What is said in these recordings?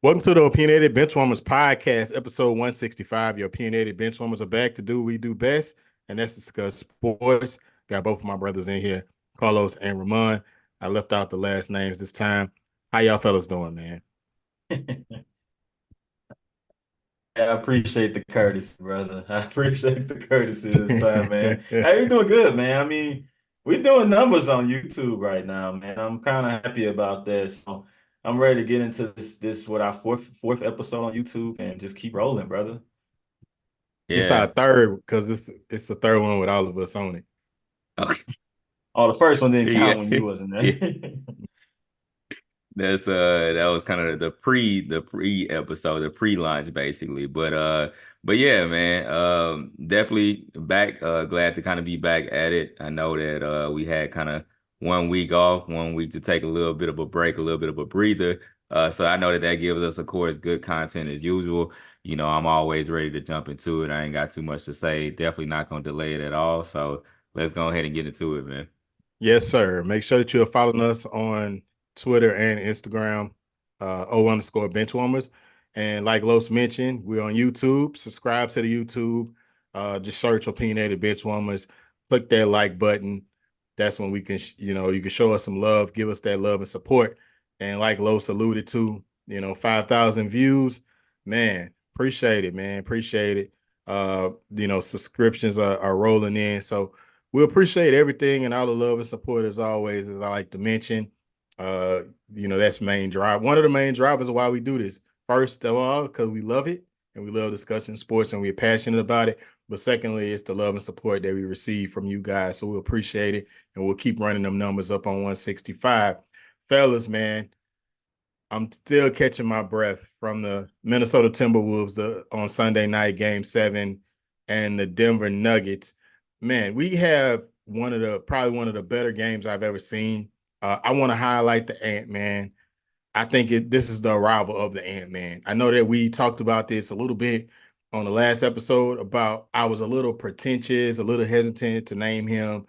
Welcome to the Opinionated Benchwarmers Podcast, episode 165. Your opinionated benchwarmers are back to do what we do best, and that's discuss sports. Got both of my brothers in here, Carlos and Ramon. I left out the last names this time. How y'all fellas doing, man? I appreciate the courtesy, brother. I appreciate the courtesy this time, man. Hey, you doing good, man. I mean, we're doing numbers on YouTube right now, man. I'm kind of happy about that. So I'm ready to get into this with our fourth episode on YouTube and just keep rolling, brother. It's our Yeah. third because it's the third one with all of us on it. Okay. Oh, the first one didn't Yeah. count when you wasn't Yeah. there. That was kind of the pre episode, the pre-launch basically. But yeah, man. Definitely back, glad to kind of be back at it. I know that we had kind of 1 week off, 1 week to take a little bit of a break, a little bit of a breather. So I know that that gives us, of course, good content as usual. I'm always ready to jump into it. I ain't got too much to say. Definitely not gonna delay it at all. So let's go ahead and get into it, man. Yes, sir. Make sure that you're following us on Twitter and Instagram, O_benchwarmers. And like Los mentioned, we're on YouTube. Subscribe to the YouTube. Just search Opinionated Benchwarmers. Click that like button. That's when we can, you can show us some love, give us that love and support. And like Los alluded to, 5,000 views. Man, appreciate it, man. Appreciate it. Subscriptions are rolling in. So we appreciate everything and all the love and support as always, as I like to mention. That's main drive. One of the main drivers of why we do this. First of all, because we love it and we love discussing sports and we're passionate about it. But secondly, it's the love and support that we receive from you guys. So we appreciate it and we'll keep running them numbers up on 165. Fellas, man, I'm still catching my breath from the Minnesota Timberwolves on Sunday night, game 7, and the Denver Nuggets. Man, we have probably one of the better games I've ever seen. I want to highlight the Ant-Man. I think this is the arrival of the Ant-Man. I know that we talked about this a little bit on the last episode about I was a little pretentious, a little hesitant to name him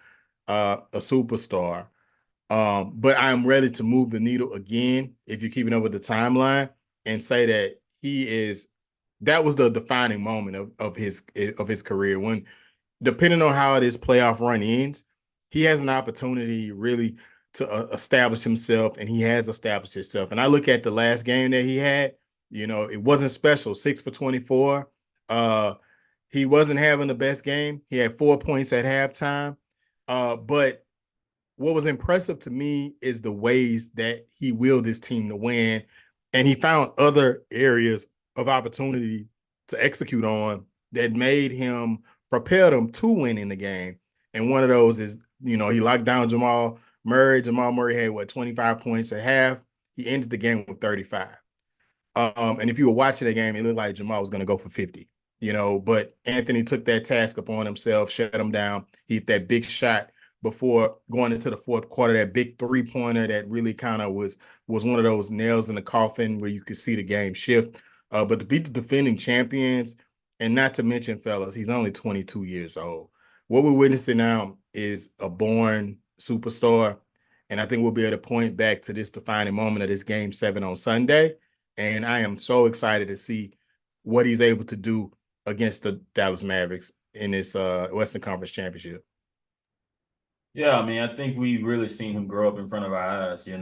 a superstar. But I'm ready to move the needle again, if you're keeping up with the timeline, and say that that was the defining moment of his career. When, depending on how this playoff run ends, he has an opportunity really to establish himself, and he has established himself. And I look at the last game that he had, it wasn't special. 6 for 24. He wasn't having the best game. He had 4 points at halftime. But what was impressive to me is the ways that he willed his team to win, and he found other areas of opportunity to execute on that made him propelled him to winning the game. And one of those is, he locked down Jamal Murray. Jamal Murray had 25 points at half. He ended the game with 35. And if you were watching the game, it looked like Jamal was going to go for 50. But Anthony took that task upon himself, shut him down. He hit that big shot before going into the fourth quarter, that big 3-pointer that really kind of was one of those nails in the coffin where you could see the game shift. But to beat the defending champions, and not to mention, fellas, he's only 22 years old. What we're witnessing now is a born superstar. And I think we'll be able to point back to this defining moment of this game 7 on Sunday. And I am so excited to see what he's able to do against the Dallas Mavericks in this Western Conference Championship. Yeah, I mean, I think we really seen him grow up in front of our eyes. I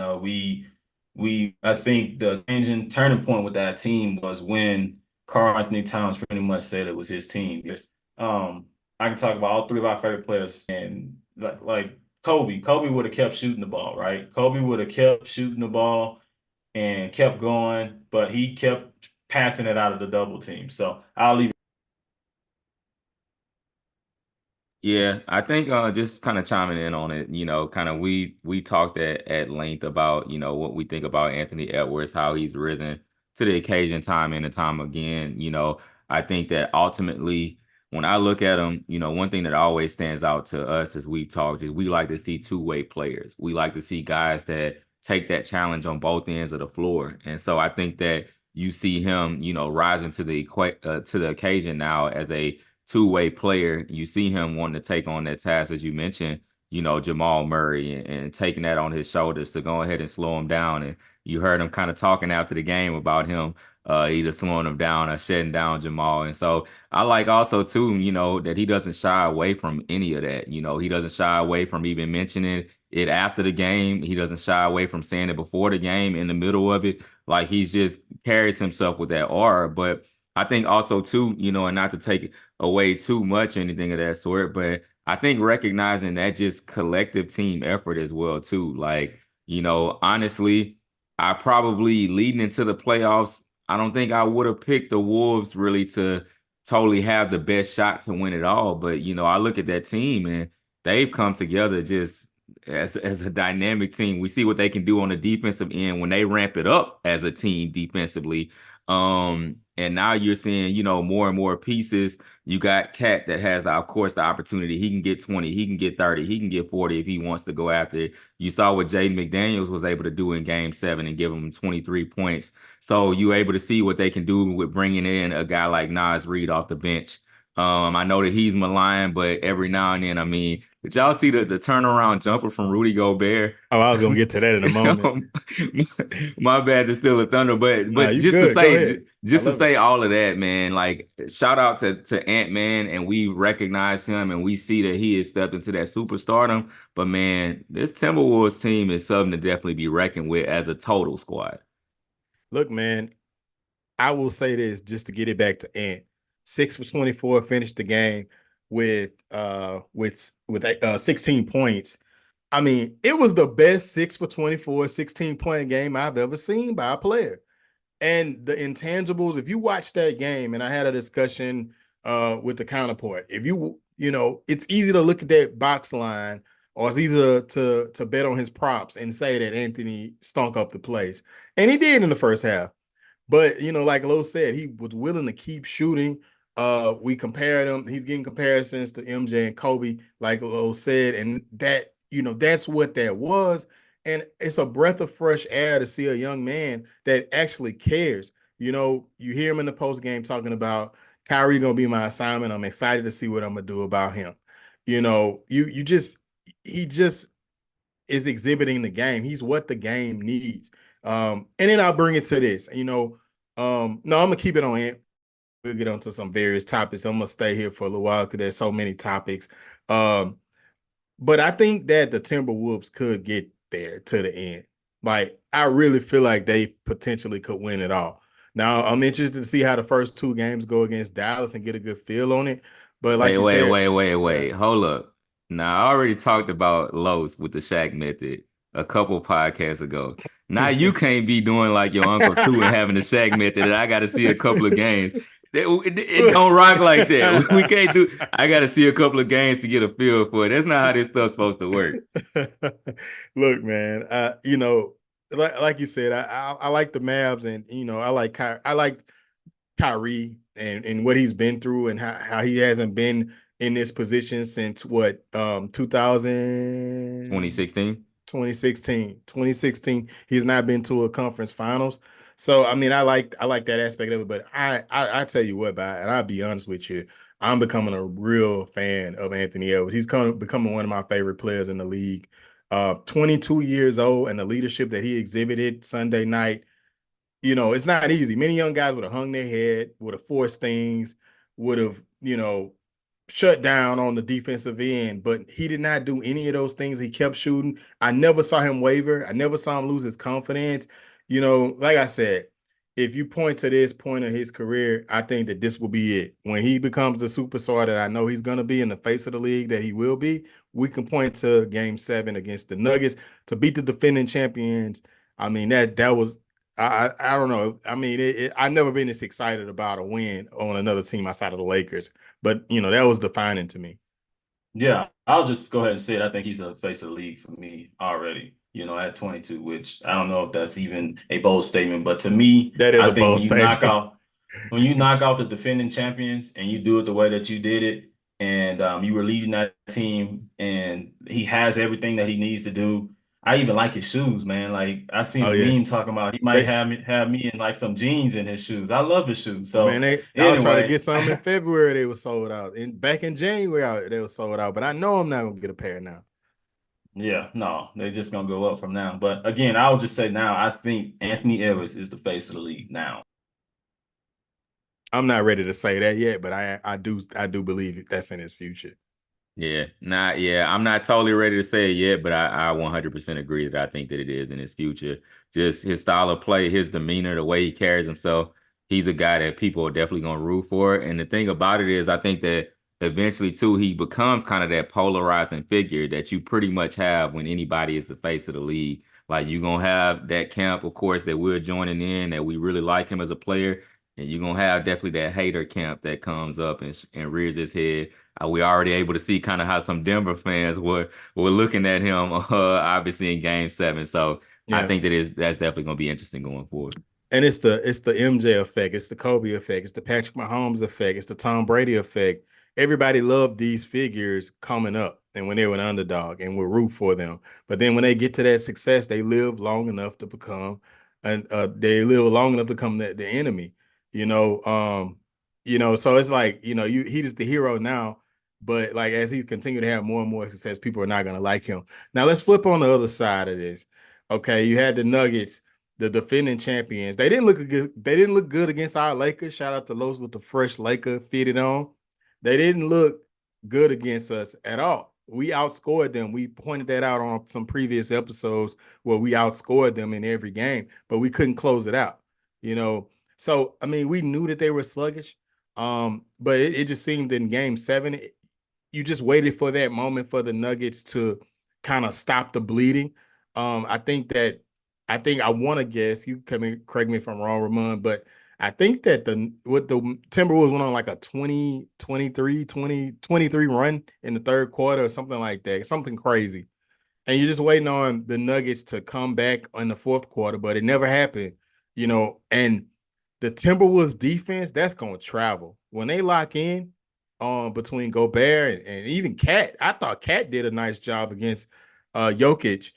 think the changing turning point with that team was when Karl Anthony Towns pretty much said it was his team. Yes. I can talk about all three of our favorite players and like Kobe. Kobe would have kept shooting the ball, right? Kobe would have kept shooting the ball and kept going, but he kept passing it out of the double team. So I'll leave. Yeah, I think just kind of chiming in on it, kind of we talked at length about, what we think about Anthony Edwards, how he's risen to the occasion time and time again. I think that ultimately when I look at him, one thing that always stands out to us as we talked is we like to see two-way players. We like to see guys that take that challenge on both ends of the floor. And so I think that you see him, rising to the occasion now as a two-way player. You see him wanting to take on that task, as you mentioned, Jamal Murray and taking that on his shoulders to go ahead and slow him down. And you heard him kind of talking after the game about him either slowing him down or shutting down Jamal. And so I like also too, that he doesn't shy away from any of that. He doesn't shy away from even mentioning it after the game. He doesn't shy away from saying it before the game, in the middle of it. Like he's just carries himself with that aura. But I think also too, and not to take away too much or anything of that sort, but I think recognizing that just collective team effort as well too. Like, honestly, I probably leading into the playoffs, I don't think I would have picked the Wolves really to totally have the best shot to win it all. But, I look at that team and they've come together just as a dynamic team. We see what they can do on the defensive end when they ramp it up as a team defensively. And now you're seeing, more and more pieces. You got Cat that has, of course, the opportunity. He can get 20, he can get 30, he can get 40 if he wants to go after it. You saw what Jaden McDaniels was able to do in Game 7 and give him 23 points. So you're able to see what they can do with bringing in a guy like Naz Reid off the bench. I know that he's maligned, but every now and then, I mean, did y'all see the turnaround jumper from Rudy Gobert? Oh, I was gonna get to that in a moment. My bad to steal a thunder, but Nah, you just to good. Go say, ahead. just to love it. say all of that, man. Like shout out to Ant-Man, and we recognize him, and we see that he has stepped into that superstardom. But man, this Timberwolves team is something to definitely be reckoned with as a total squad. Look, man, I will say this just to get it back to Ant. 6 for 24, finished the game with 16 points. I mean, it was the best 6 for 24, 16-point game I've ever seen by a player. And the intangibles, if you watch that game, and I had a discussion with the counterpart, if it's easy to look at that box line, or it's easy to bet on his props and say that Anthony stunk up the place. And he did in the first half. But like Lo said, he was willing to keep shooting. We compared him. He's getting comparisons to MJ and Kobe, like Lo said, and that's what that was. And it's a breath of fresh air to see a young man that actually cares. You hear him in the post game talking about Kyrie gonna be my assignment. I'm excited to see what I'm gonna do about him. He just is exhibiting the game. He's what the game needs. And then I'll bring it to this. No, I'm gonna keep it on Ant. We'll get onto some various topics. I'm gonna stay here for a little while because there's so many topics. But I think that the Timberwolves could get there to the end. Like, I really feel like they potentially could win it all. Now, I'm interested to see how the first two games go against Dallas and get a good feel on it. But like Wait, you wait, said, wait, wait, wait. Hold up. Now, I already talked about Los with the Shaq method a couple podcasts ago. Now you can't be doing like your Uncle too and having the Shaq method, and I got to see a couple of games. It don't rock like that. We can't do. I got to see a couple of games to get a feel for it. That's not how this stuff's supposed to work. Look, man, like you said, I like the Mavs, and I like Kyrie and what he's been through, and how he hasn't been in this position since what 2016. 2016 he's not been to a conference finals. So I mean, I like that aspect of it. But I tell you what, and I'll be honest with you, I'm becoming a real fan of Anthony Edwards. He's becoming one of my favorite players in the league. 22 years old, and the leadership that he exhibited Sunday night, it's not easy. Many young guys would have hung their head, would have forced things, would have, shut down on the defensive end, but he did not do any of those things. He kept shooting. I never saw him waver. I never saw him lose his confidence. Like I said, if you point to this point of his career, I think that this will be it. When he becomes the superstar that I know he's going to be, in the face of the league that he will be, we can point to Game 7 against the Nuggets to beat the defending champions. I mean, that was I don't know. I mean, I've never been this excited about a win on another team outside of the Lakers. But, that was defining to me. Yeah, I'll just go ahead and say it. I think he's a face of the league for me already, at 22, which I don't know if that's even a bold statement. But to me, That is I a think bold statement. when you knock out the defending champions and you do it the way that you did it, and you were leading that team, and he has everything that he needs to do. I even like his shoes, man. Like I seen Oh, a yeah. meme talking about he might have me in like some jeans in his shoes. I love his shoes. So Man, I was trying to anyway, get some in February. They were sold out. And back in January, they were sold out. But I know I'm not going to get a pair now. yeah, no, they're just gonna go up from now. But again, I would just say now, I think Anthony Edwards is the face of the league now. I'm not ready to say that yet, but I do believe that's in his future. Yeah, I'm not totally ready to say it yet, but I 100% agree that I think that it is in his future. Just his style of play, his demeanor, the way he carries himself, he's a guy that people are definitely going to root for. And the thing about it is, I think that eventually, too, he becomes kind of that polarizing figure that you pretty much have when anybody is the face of the league. Like, you're going to have that camp, of course, that we're joining in, that we really like him as a player. And you're going to have definitely that hater camp that comes up and rears his head. We already able to see kind of how some Denver fans were looking at him, obviously in Game 7. So I Yeah. think that's definitely going to be interesting going forward. And it's the MJ effect, it's the Kobe effect, it's the Patrick Mahomes effect, it's the Tom Brady effect. Everybody loved these figures coming up and when they were an underdog and would root for them. But then when they get to that success, they live long enough to become and they live long enough to become the enemy. You know, so it's like, he's the hero now, but like as he continue to have more and more success, people are not gonna like him. Now let's flip on the other side of this. Okay, you had the Nuggets, the defending champions. They didn't look good. They didn't look good against our Lakers. Shout out to Los with the fresh Laker fitted on. They didn't look good against us at all. We outscored them. We pointed that out on some previous episodes where we outscored them in every game, but we couldn't close it out. You know, so I mean, we knew that they were sluggish. But it just seemed in Game 7, you just waited for that moment for the Nuggets to kind of stop the bleeding. I think that I want to guess, you can correct me if I'm wrong, Ramon, but I think that the Timberwolves went on like a 23 run in the third quarter or something like that, something crazy. And you're just waiting on the Nuggets to come back in the fourth quarter, but it never happened, and the Timberwolves defense, that's going to travel. When they lock in between Gobert and even Cat, I thought Cat did a nice job against Jokic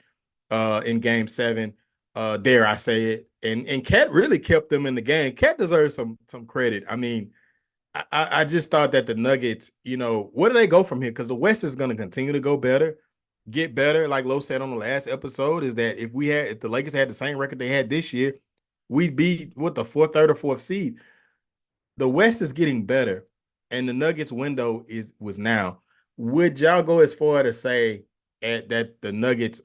in Game 7. Dare I say it? And Cat really kept them in the game. Cat deserves some credit. I mean, I just thought that the Nuggets, where do they go from here? Because the West is going to continue to go better, get better. Like Lo said on the last episode, is that if the Lakers had the same record they had this year, we'd be what, the fourth, third, or fourth seed. The West is getting better, and the Nuggets window was now. Would y'all go as far to say that the Nuggets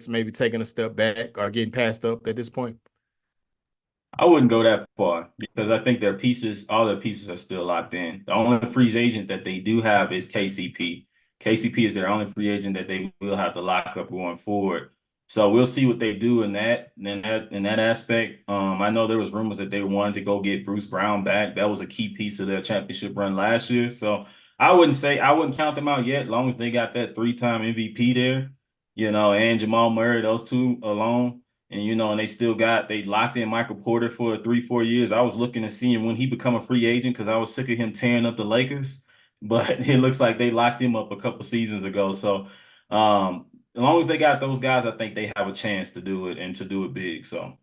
maybe taking a step back or getting passed up at this point? I wouldn't go that far because I think all their pieces are still locked in. The only free agent that they do have is KCP. KCP is their only free agent that they will have to lock up going forward. So we'll see what they do in that aspect. I know there was rumors that they wanted to go get Bruce Brown back. That was a key piece of their championship run last year. So I wouldn't count them out yet, as long as they got that 3-time MVP there, and Jamal Murray, those two alone. And they locked in Michael Porter for 3-4 years. I was looking to see him when he become a free agent because I was sick of him tearing up the Lakers. But it looks like they locked him up a couple seasons ago. So as long as they got those guys, I think they have a chance to do it and to do it big. So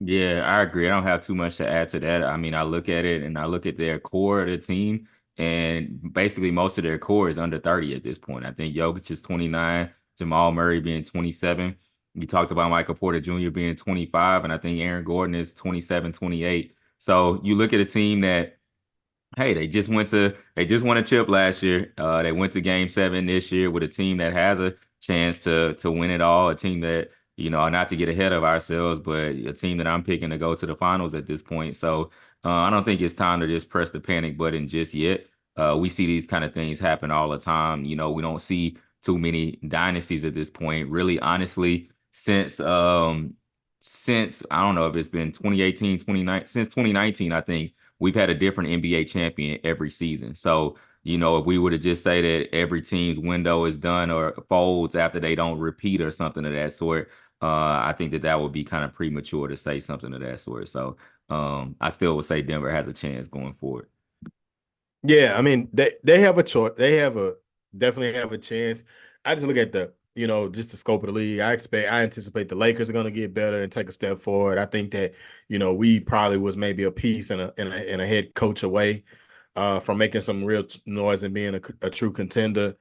Yeah, I agree. I don't have too much to add to that. I mean, I look at it and I look at their core of the team, and basically most of their core is under 30 at this point. I think Jokic is 29, Jamal Murray being 27. We talked about Michael Porter Jr. being 25, and I think Aaron Gordon is 27, 28. So you look at a team that, hey, they just won a chip last year. They went to Game 7 this year with a team that has a chance to win it all. A team that, not to get ahead of ourselves, but a team that I'm picking to go to the finals at this point. So I don't think it's time to just press the panic button just yet. We see these kind of things happen all the time. We don't see too many dynasties at this point. Really, honestly, since I don't know if it's been 2018, 2019, since 2019, I think we've had a different NBA champion every season. So, if we were to just say that every team's window is done or folds after they don't repeat or something of that sort, I think that would be kind of premature to say something of that sort. So, I still would say Denver has a chance going forward. Yeah, I mean they have a choice. Definitely have a chance. I just look at just the scope of the league. I anticipate the Lakers are going to get better and take a step forward. I think that we probably was maybe a piece and a head coach away from making some real noise and being a true contender.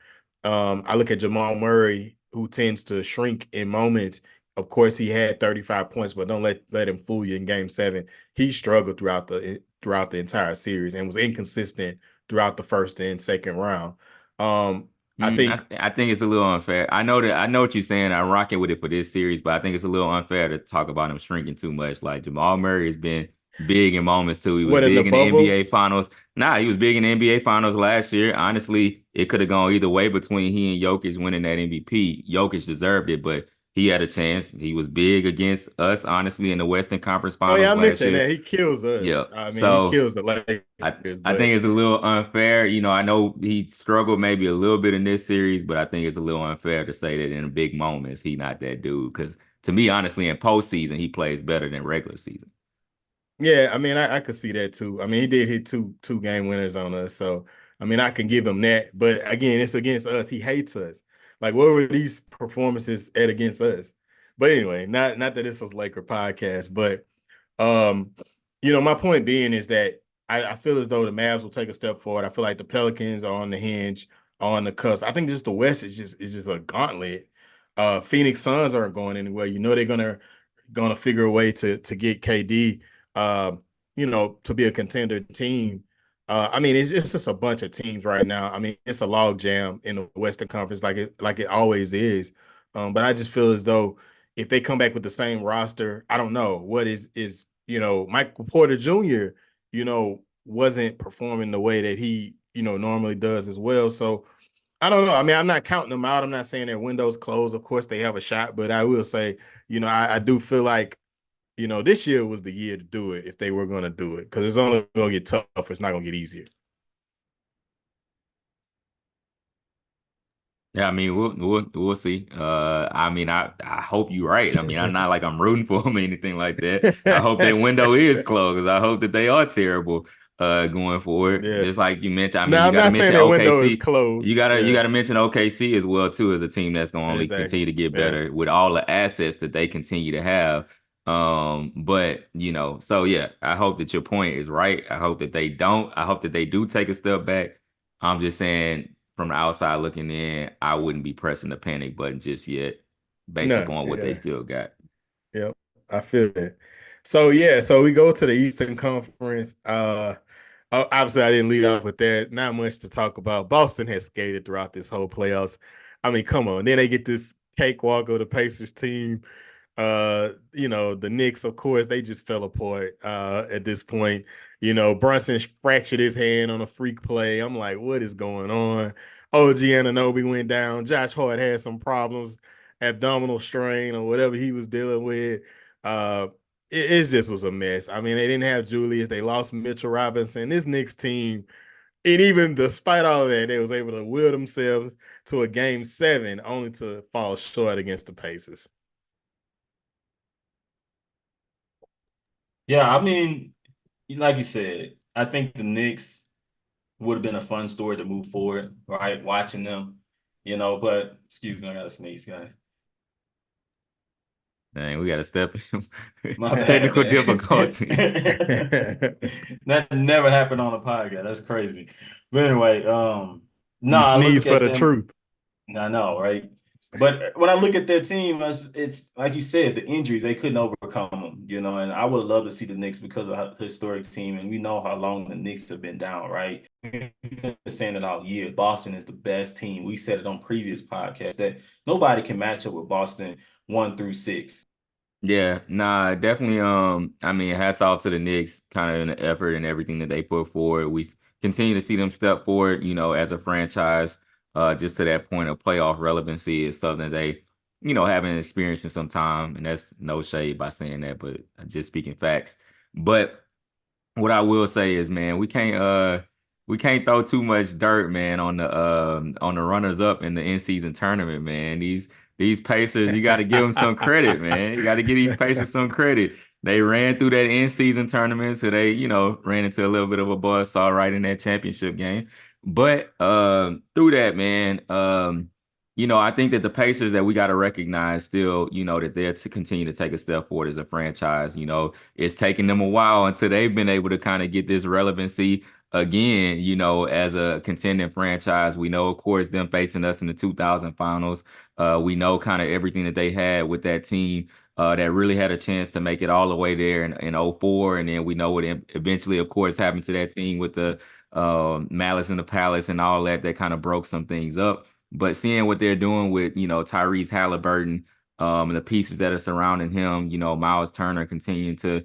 I look at Jamal Murray, who tends to shrink in moments Of course, he had 35 points, but don't let him fool you in Game 7. He struggled throughout the entire series and was inconsistent throughout the first and second round. I think I think it's a little unfair. I know what you're saying. I'm rocking with it for this series, but I think it's a little unfair to talk about him shrinking too much. Like Jamal Murray has been big in moments too. He was what in the big in the bubble. NBA Finals. Nah, he was big in the NBA Finals last year. Honestly, it could have gone either way between he and Jokic winning that MVP. Jokic deserved it, but he had a chance. He was big against us, honestly, in the Western Conference Oh yeah, Finals I last mentioned year. that he kills us. Yeah. I mean, he So kills the Lakers, I think but it's a little unfair. I know he struggled maybe a little bit in this series, but I think it's a little unfair to say that in big moments he not that dude. Because to me, honestly, in postseason he plays better than regular season. yeah, I mean, I could see that too. I mean, he did hit two game winners on us, so I mean, I can give him that. But again, it's against us. He hates us. Like, what were these performances at against us? But anyway, not that this is Laker podcast, but um, my point being is that I feel as though the Mavs will take a step forward. I feel like the Pelicans are on the hinge, on the cusp. I think just the West is just a gauntlet. Phoenix Suns aren't going anywhere. They're gonna figure a way to get KD, uh, to be a contender team. I mean, it's just a bunch of teams right now. I mean, it's a log jam in the Western Conference, like it always is. But I just feel as though if they come back with the same roster, I don't know what is Michael Porter Jr. Wasn't performing the way that he normally does as well. So I don't know. I mean, I'm not counting them out. I'm not saying their windows closed. Of course, they have a shot, but I will say, I do feel like, this year was the year to do it if they were going to do it, because it's only going to get tougher. It's not going to get easier. Yeah, I mean, we'll see. I mean, I hope you're right. I mean, I'm not like I'm rooting for them or anything like that. I hope their window is closed. I hope that they are terrible going forward. Yeah. Just like you mentioned, I mean, Now, you I'm got to not saying mention their window is OKC. closed. You Yeah, got to mention OKC as well too, as a team that's going to only exactly. continue to get Yeah. better with all the assets that they continue to have. But so yeah, I hope that your point is right. I hope that they don't. I hope that they do take a step back. I'm just saying from the outside looking in, I wouldn't be pressing the panic button just yet, based No, upon what they yeah. still got. Yep, I feel it. So yeah, so we go to the Eastern Conference. Obviously I didn't lead off with that. Not much to talk about. Boston has skated throughout this whole playoffs. I mean, come on. Then they get this cakewalk of the Pacers team. The Knicks, of course, they just fell apart at this point. Brunson fractured his hand on a freak play. I'm like, what is going on? OG Anunoby went down. Josh Hart had some problems, abdominal strain or whatever he was dealing with. Uh, it just was a mess. I mean, they didn't have Julius. They lost Mitchell Robinson. This Knicks team, and even despite all of that, they was able to will themselves to a game 7, only to fall short against the Pacers. Yeah, I mean, like you said, I think the Knicks would have been a fun story to move forward, right? Watching them, but excuse me, I got to sneeze, guys. Dang, we got to step in. My bad, Technical man. difficulties. That never happened on a podcast. That's crazy. But anyway, no, You I sneeze look for at the them. truth. I know, right? But when I look at their team, it's like you said, the injuries, they couldn't overcome them, and I would love to see the Knicks because of a historic team, and we know how long the Knicks have been down, right? We've been saying it all year. Boston is the best team. We said it on previous podcasts that nobody can match up with Boston 1 through 6. Yeah, nah, definitely. I mean, hats off to the Knicks, kind of in the effort and everything that they put forward. We continue to see them step forward, as a franchise. Just to that point of playoff relevancy is something that they, haven't experienced in some time, and that's no shade by saying that, but just speaking facts. But what I will say is, man, we can't throw too much dirt, man, on the runners up in the in season tournament, man. These Pacers, you got to give them some credit, man. You got to give these Pacers some credit. They ran through that in season tournament, so they, ran into a little bit of a buzzsaw right in that championship game. But through that, man, I think that the Pacers that we got to recognize still, that they're to continue to take a step forward as a franchise. It's taken them a while until they've been able to kind of get this relevancy again, as a contending franchise. We know, of course, them facing us in the 2000 finals. We know kind of everything that they had with that team that really had a chance to make it all the way there in '04. And then we know what eventually, of course, happened to that team with the Malice in the Palace and all that kind of broke some things up. But seeing what they're doing with, Tyrese Halliburton, and the pieces that are surrounding him, Miles Turner continuing to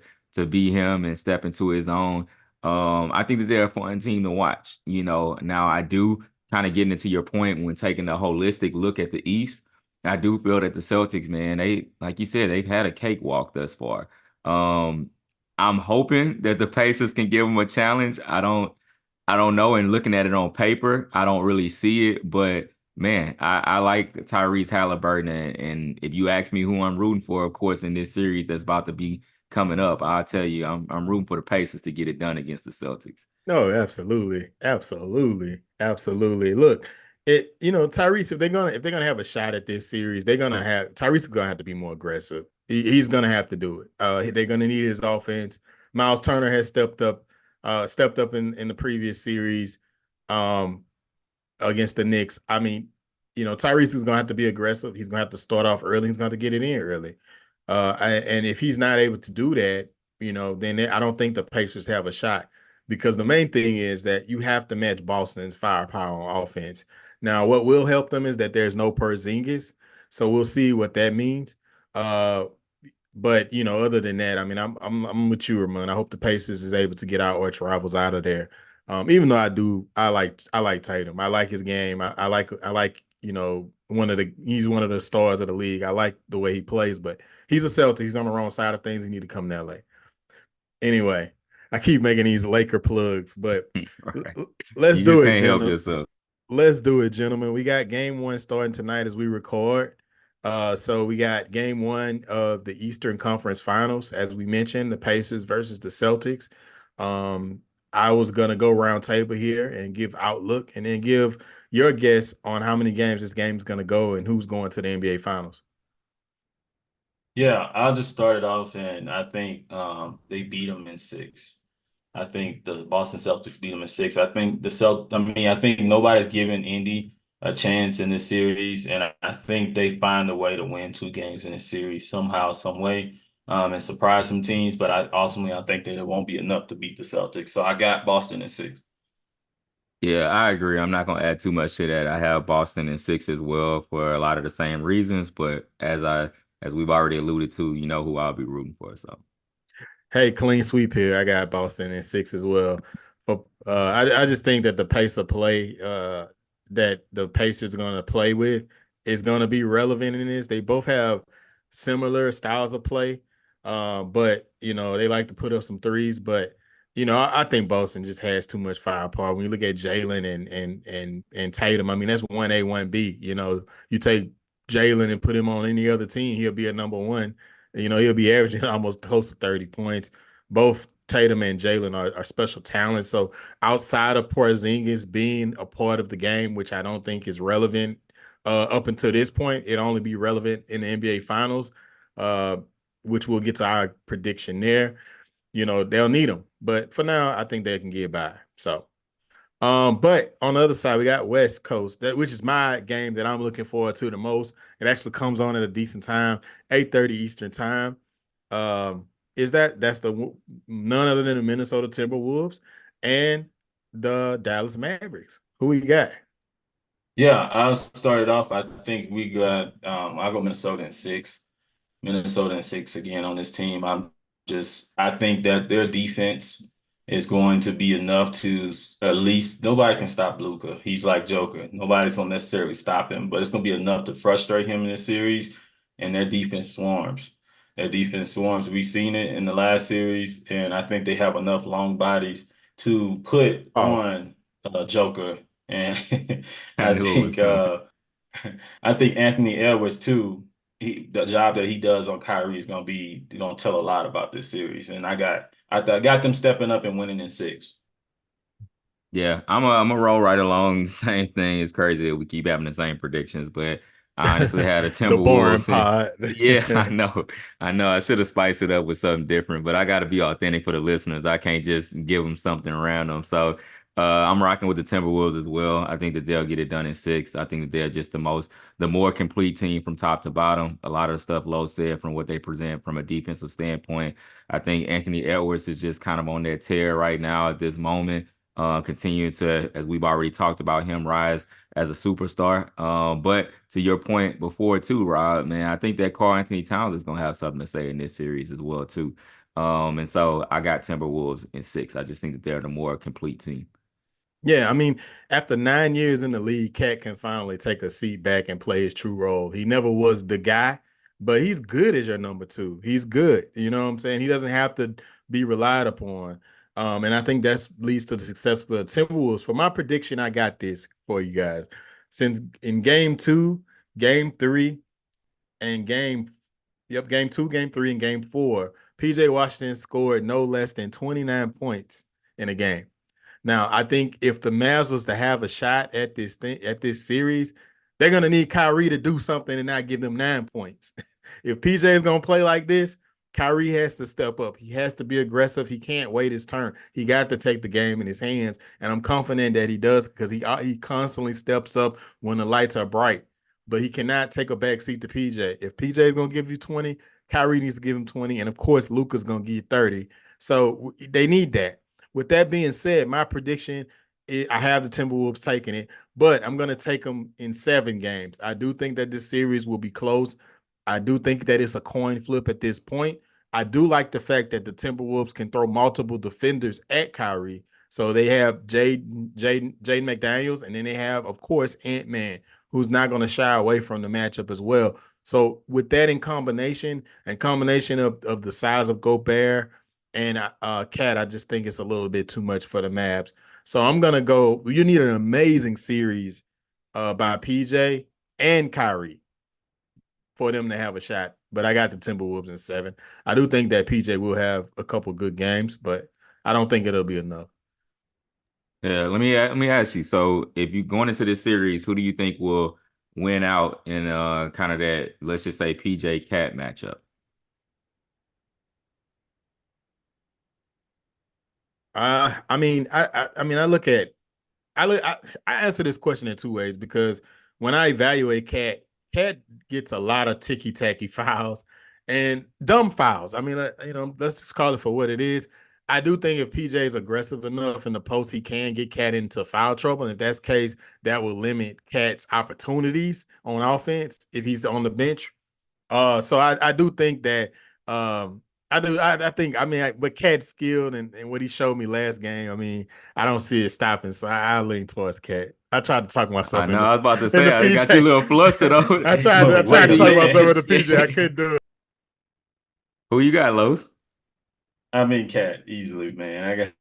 be him and step into his own. I think that they're a fun team to watch. Now I do kind of getting into your point when taking a holistic look at the East. I do feel that the Celtics, man, they, like you said, they've had a cakewalk thus far. Um, I'm hoping that the Pacers can give them a challenge. I don't know. And looking at it on paper, I don't really see it. But man, I like Tyrese Halliburton. And if you ask me who I'm rooting for, of course, in this series that's about to be coming up, I'll tell you I'm rooting for the Pacers to get it done against the Celtics. No, absolutely, absolutely, absolutely. Look, Tyrese, if they're gonna have a shot at this series, Tyrese is gonna have to be more aggressive. He's gonna have to do it. They're gonna need his offense. Miles Turner has stepped up in the previous series. Um, against the Knicks. I mean, Tyrese is going to have to be aggressive. He's going to have to start off early. He's going to have to get it in early. And if he's not able to do that, then I don't think the Pacers have a shot because the main thing is that you have to match Boston's firepower on offense. Now, what will help them is that there's no Porzingis, so we'll see what that means. But other than that, I mean, I'm with you, Ramon. I hope the Pacers is able to get our arch rivals out of there. Even though I like Tatum. I like his game. I like he's one of the stars of the league. I like the way he plays, but he's a Celtic. He's on the wrong side of things. He need to come to LA. Anyway, I keep making these Laker plugs, but Right. let's You do just it, can't help gentlemen. yourself. Let's do it, gentlemen. We got game one starting tonight as we record. So we got game one of the Eastern Conference Finals. As we mentioned, the Pacers versus the Celtics. Um, I was gonna go round table here and give outlook and then give your guess on how many games this game is gonna go and who's going to the NBA Finals. Yeah, I'll just start it off, and I think they beat them in six. I think the Boston Celtics beat them in six. I think nobody's giving Indy a chance in this series, and I think they find a way to win two games in this series somehow, some way, and surprise some teams. But I think that it won't be enough to beat the Celtics. So I got Boston in six. Yeah, I agree. I'm not gonna add too much to that. I have Boston in six as well for a lot of the same reasons, but as we've already alluded to, you know who I'll be rooting for. So Hey, clean sweep here. I got Boston in six as well. But I just think that the pace of play that the Pacers are going to play with is going to be relevant in this. They both have similar styles of play, but they like to put up some threes. But I think Boston just has too much firepower. When you look at Jalen and Tatum, I mean that's 1A, 1B. You take Jalen and put him on any other team, he'll be a number one. He'll be averaging almost close to 30 points. Both Tatum and Jalen are special talents. So outside of Porzingis being a part of the game, which I don't think is relevant up until this point, it only be relevant in the NBA Finals, uh, which we'll get to our prediction there. They'll need them. But for now, I think they can get by. So but on the other side, we got West Coast, which is my game that I'm looking forward to the most. It actually comes on at a decent time, 8:30 Eastern time. Um, that's the none other than the Minnesota Timberwolves and the Dallas Mavericks. Who we got? Yeah, I'll start it off. I think we got I'll go Minnesota in six. Minnesota and six again on this team. I think that their defense is going to be enough to at least nobody can stop Luka. He's like Joker. Nobody's gonna necessarily stop him, but it's gonna be enough to frustrate him in this series. And their defense swarms. Their defense swarms. We've seen it in the last series, and I think they have enough long bodies to put Oh, on Joker. And I I knew it was think coming. I think Anthony Edwards too the job that he does on Kyrie is gonna tell a lot about this series. And I got them stepping up and winning in six. Yeah, I'm a roll right along. Same thing. It's crazy that we keep having the same predictions, but I honestly had a The boring Timberwolves. pod. Yeah, I know. I know. I should have spiced it up with something different, but I got to be authentic for the listeners. I can't just give them something random. So I'm rocking with the Timberwolves as well. I think that they'll get it done in six. I think that they're just the more complete team from top to bottom. A lot of the stuff Lowe said from what they present from a defensive standpoint. I think Anthony Edwards is just kind of on that tear right now at this moment. Continuing to, as we've already talked about, him rise as a superstar. But to your point before too, Rob, man, I think that Karl Anthony Towns is gonna have something to say in this series as well too. And so I got Timberwolves in six. I just think that they're the more complete team. Yeah, I mean, after 9 years in the league, Cat can finally take a seat back and play his true role. He never was the guy, but he's good as your number two. He's good. You know what I'm saying? He doesn't have to be relied upon. And I think that leads to the success for the Timberwolves. For my prediction, I got this for you guys. Since in game two, game three, and game two, game three, and game four, PJ Washington scored no less than 29 points in a game. Now, I think if the Mavs was to have a shot at this series, they're gonna need Kyrie to do something and not give them 9 points. If PJ is gonna play like this, Kyrie has to step up. He has to be aggressive. He can't wait his turn. He got to take the game in his hands, and I'm confident that he does because he constantly steps up when the lights are bright. But he cannot take a back seat to PJ. If PJ is gonna give you 20, Kyrie needs to give him 20, and of course Luka's gonna give you 30. So they need that. With that being said, my prediction, I have the Timberwolves taking it, but I'm going to take them in 7 games. I do think that this series will be close. I do think that it's a coin flip at this point. I do like the fact that the Timberwolves can throw multiple defenders at Kyrie. So they have Jaden McDaniels, and then they have, of course, Ant-Man, who's not going to shy away from the matchup as well. So with that in combination, and combination of the size of Gobert and Cat, I just think it's a little bit too much for the Mavs. So I'm gonna go. You need an amazing series by PJ and Kyrie for them to have a shot. But I got the Timberwolves in 7. I do think that PJ will have a couple good games, but I don't think it'll be enough. Yeah, let me ask you. So, if you going into this series, who do you think will win out in kind of that, let's just say PJ Cat matchup? I mean, I look at I answer this question in 2 ways because when I evaluate Cat gets a lot of ticky tacky fouls and dumb fouls. I mean, let's just call it for what it is. I do think if PJ is aggressive enough in the post, he can get Cat into foul trouble. And if that's the case, that will limit Cat's opportunities on offense if he's on the bench. So I do think that I think but Cat's skilled and what he showed me last game. I mean, I don't see it stopping, so I lean towards Cat. I tried to talk I myself know I was about to in say the I got you a PJ. little flustered over. I tried Oh, I tried to wait a talk You- myself in the minute. PJ. I couldn't do it. Who you got, Los? I mean, Cat easily, man. I got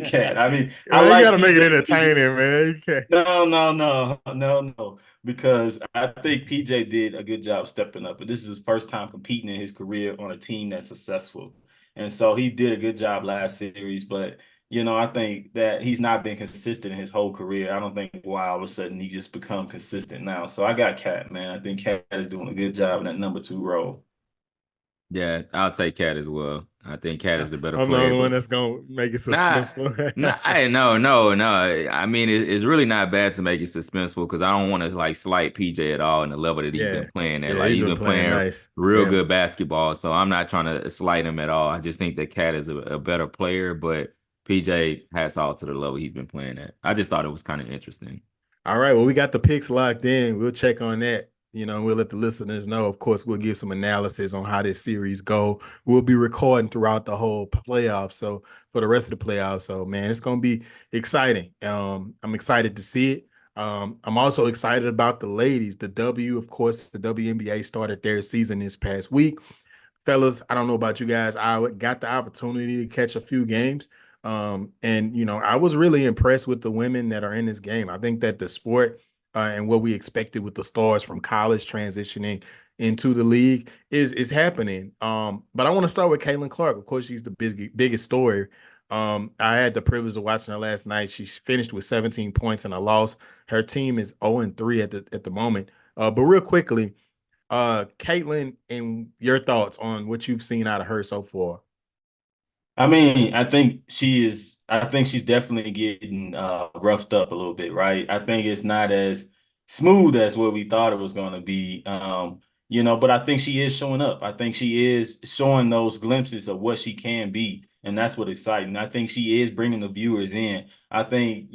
Cat. I mean, I Man, you like gotta make it PJ. entertaining, man. You can't. No, because I think PJ did a good job stepping up, but this is his first time competing in his career on a team that's successful. And so he did a good job last series, but I think that he's not been consistent in his whole career. I don't think why all of a sudden he just become consistent now. So I got Cat, man. I think Cat is doing a good job in that number 2 role. Yeah, I'll take Cat as well. I think Cat is the better I'm the player, only one but that's gonna make it nah, suspenseful. no. I mean, it's really not bad to make it suspenseful because I don't want to like slight PJ at all in the level that he's been Yeah, playing at. yeah, Like he's he's been been playing playing nice. real Yeah. good basketball, so I'm not trying to slight him at all. I just think that Cat is a better player, but PJ hats off to the level he's been playing at. I just thought it was kind of interesting. All right. Well, we got the picks locked in. We'll check on that. We'll let the listeners know. Of course, we'll give some analysis on how this series go. We'll be recording throughout the whole playoffs. So for the rest of the playoffs. So man, it's gonna be exciting. I'm excited to see it. I'm also excited about the ladies. The W, of course, the WNBA started their season this past week. Fellas, I don't know about you guys. I got the opportunity to catch a few games. And I was really impressed with the women that are in this game. I think that the sport and what we expected with the stars from college transitioning into the league is happening. But I want to start with Caitlin Clark. Of course, she's the biggest story I had the privilege of watching her last night. She finished with 17 points and a loss. Her team is 0-3 at the moment. But real quickly, Caitlin, and your thoughts on what you've seen out of her so far. I mean, I think she's definitely getting roughed up a little bit, right? I think it's not as smooth as what we thought it was going to be. But I think she is showing up. I think she is showing those glimpses of what she can be, and that's what exciting. I think she is bringing the viewers in. I think,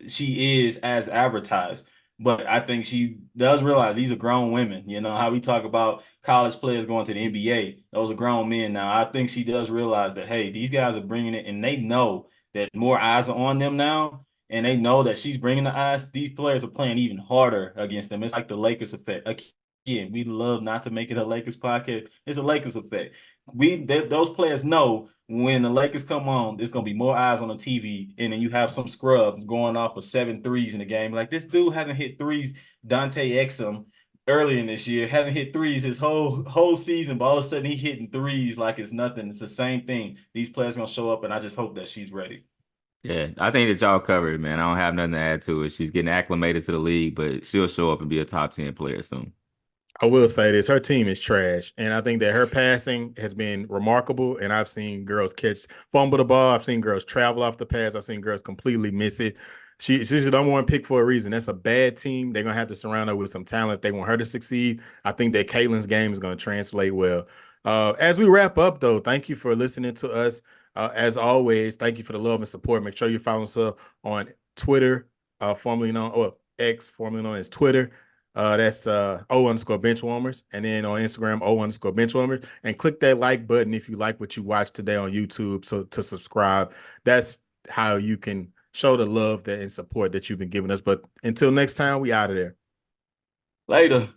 she is as advertised. But I think she does realize these are grown women. You know, how we talk about college players going to the NBA, those are grown men now. I think she does realize that, hey, these guys are bringing it, and they know that more eyes are on them now, and they know that she's bringing the eyes. These players are playing even harder against them. It's like the Lakers effect. Again, we love not to make it a Lakers podcast. It's a Lakers effect. Those players know when the Lakers come on, there's gonna be more eyes on the TV, and then you have some scrub going off of 7 threes in the game. Like, this dude hasn't hit threes, Dante Exum, early in this year, hasn't hit threes his whole season, but all of a sudden he hitting threes like it's nothing. It's the same thing. These players gonna show up, and I just hope that she's ready. Yeah, I think that y'all covered it, man. I don't have nothing to add to it. She's getting acclimated to the league, but she'll show up and be a top 10 player soon. I will say this, her team is trash. And I think that her passing has been remarkable. And I've seen girls fumble the ball. I've seen girls travel off the pass. I've seen girls completely miss it. She's the number one pick for a reason. That's a bad team. They're going to have to surround her with some talent if they want her to succeed. I think that Caitlin's game is going to translate well. As we wrap up, though, thank you for listening to us. As always, thank you for the love and support. Make sure you follow us on Twitter, formerly known, or X, formerly known as Twitter. That's O_benchwarmers. And then on Instagram, O_benchwarmers. And click that like button if you like what you watched today on YouTube. So to subscribe. That's how you can show the love and support that you've been giving us. But until next time, we out of there. Later.